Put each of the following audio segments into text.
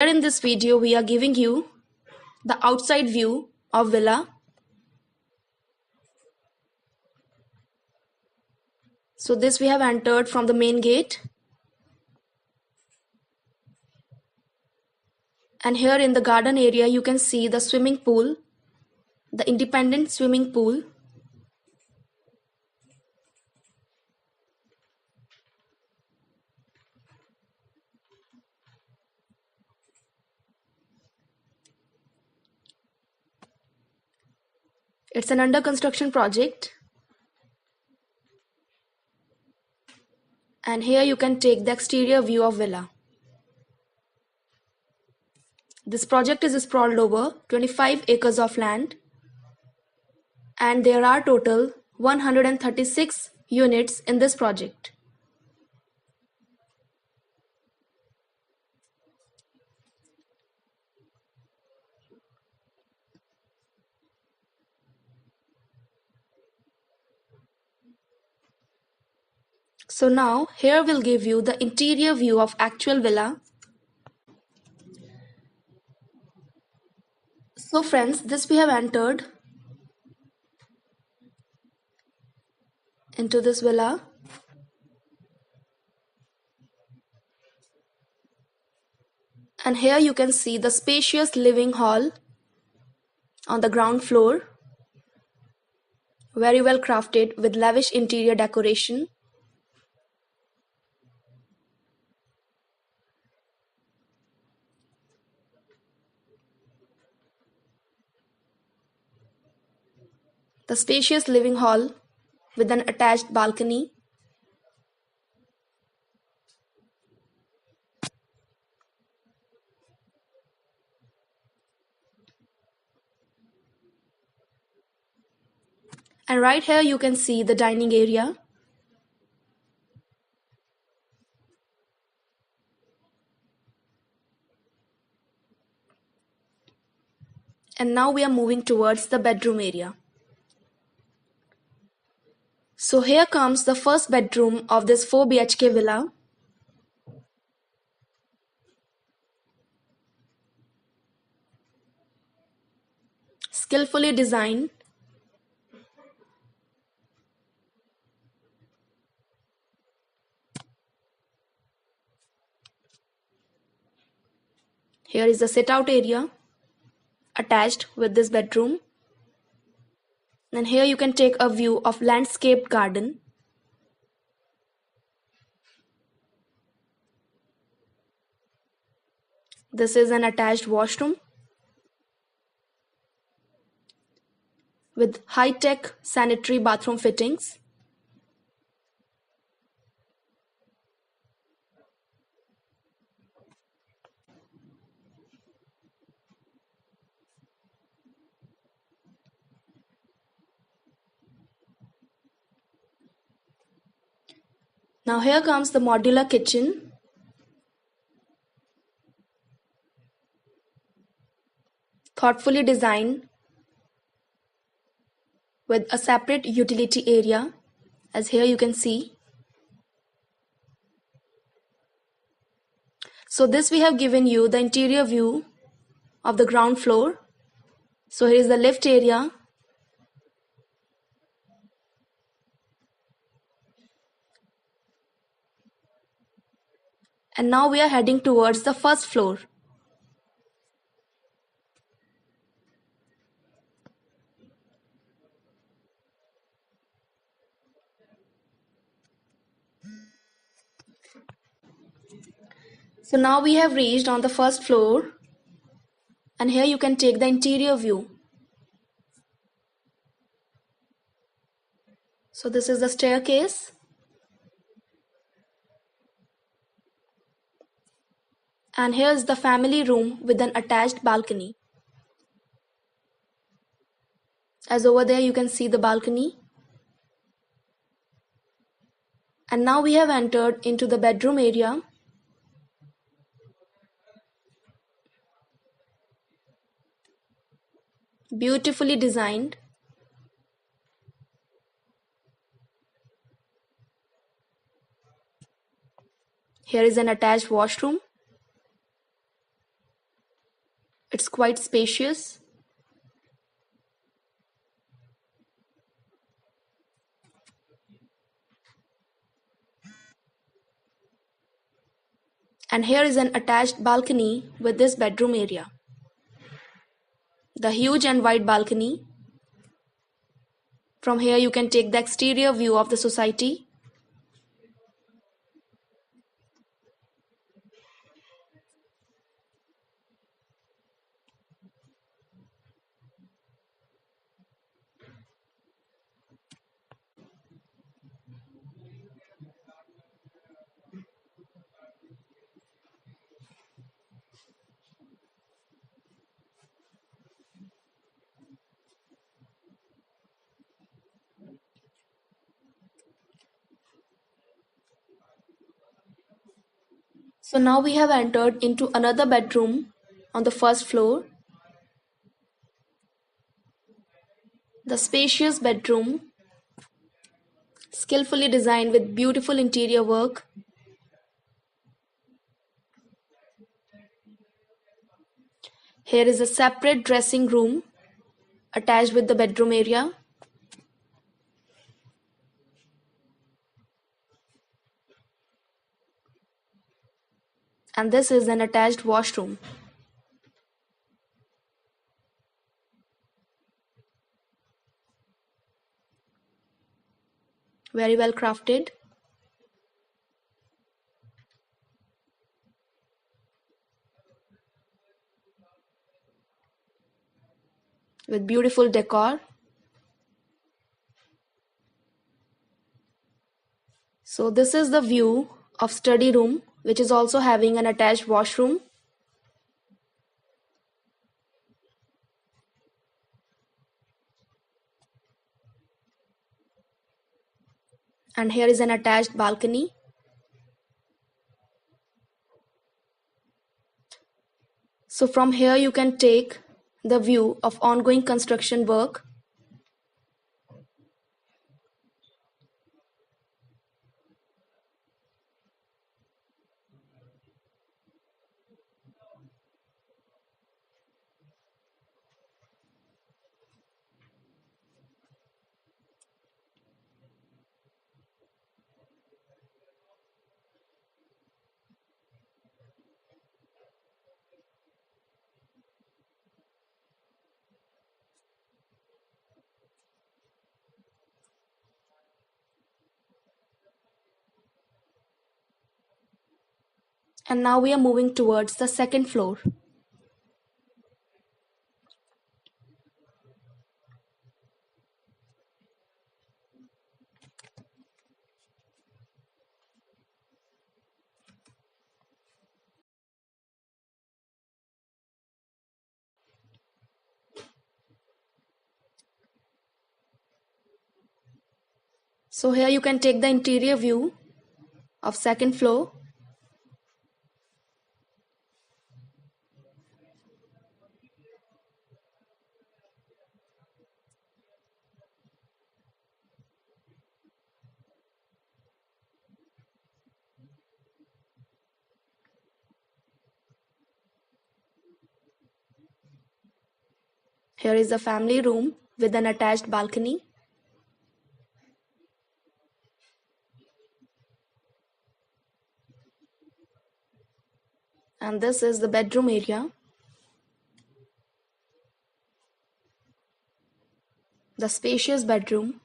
Here in this video we are giving you the outside view of villa. So this we have entered from the main gate, and here in the garden area you can see the swimming pool, the independent swimming pool. It's an under construction project, and here you can take the exterior view of villa. This project is sprawled over 25 acres of land, and there are total 136 units in this project. So now here we'll give you the interior view of actual villa. So friends, this we have entered into this villa. And here you can see the spacious living hall on the ground floor, very well crafted with lavish interior decoration. The spacious living hall with an attached balcony. And right here you can see the dining area. And now we are moving towards the bedroom area. So here comes the first bedroom of this 4 BHK villa. Skillfully designed. Here is the sit-out area attached with this bedroom. And here you can take a view of landscaped garden. This is an attached washroom with high-tech sanitary bathroom fittings. Now here comes the modular kitchen. Thoughtfully designed with a separate utility area, as here you can see. So this we have given you the interior view of the ground floor. So here is the lift area. And now we are heading towards the first floor. So now we have reached on the first floor, and here you can take the interior view. So this is the staircase. And here is the family room with an attached balcony. As over there you can see the balcony. And now we have entered into the bedroom area. Beautifully designed. Here is an attached washroom. It's quite spacious. And here is an attached balcony with this bedroom area. The huge and wide balcony. From here you can take the exterior view of the society. So now we have entered into another bedroom on the first floor. The spacious bedroom, skillfully designed with beautiful interior work. Here is a separate dressing room attached with the bedroom area. And this is an attached washroom. Very well crafted. With beautiful decor. So this is the view of study room, which is also having an attached washroom. And here is an attached balcony. So from here you can take the view of ongoing construction work. And now we are moving towards the second floor. So here you can take the interior view of second floor. Here is the family room with an attached balcony. And this is the bedroom area. The spacious bedroom.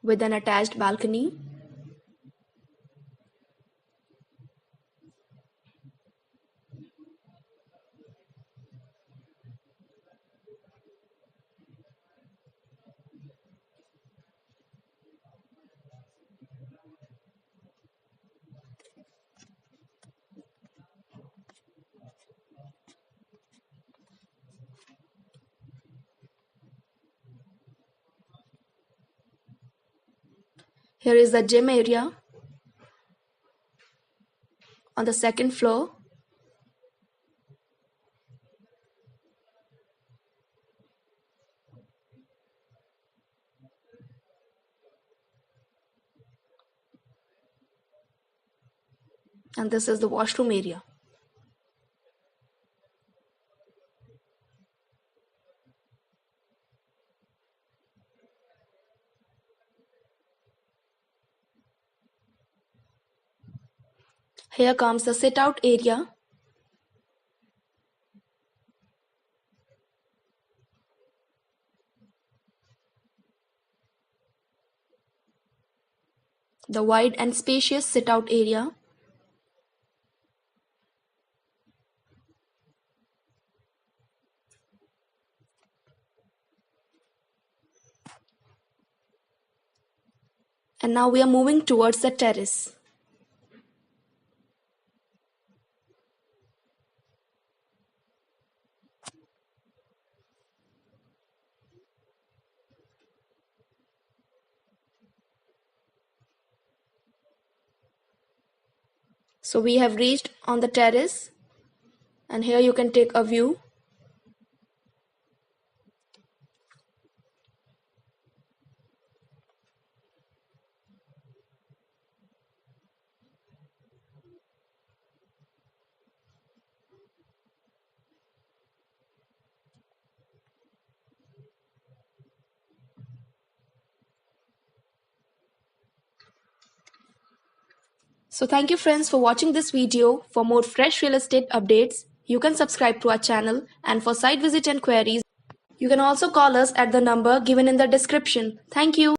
With an attached balcony. Here is the gym area on the second floor. And this is the washroom area. Here comes the sit-out area. The wide and spacious sit-out area. And now we are moving towards the terrace. So we have reached on the terrace, and here you can take a view. So thank you friends for watching this video. For more fresh real estate updates, you can subscribe to our channel, and for site visit and queries, you can also call us at the number given in the description. Thank you.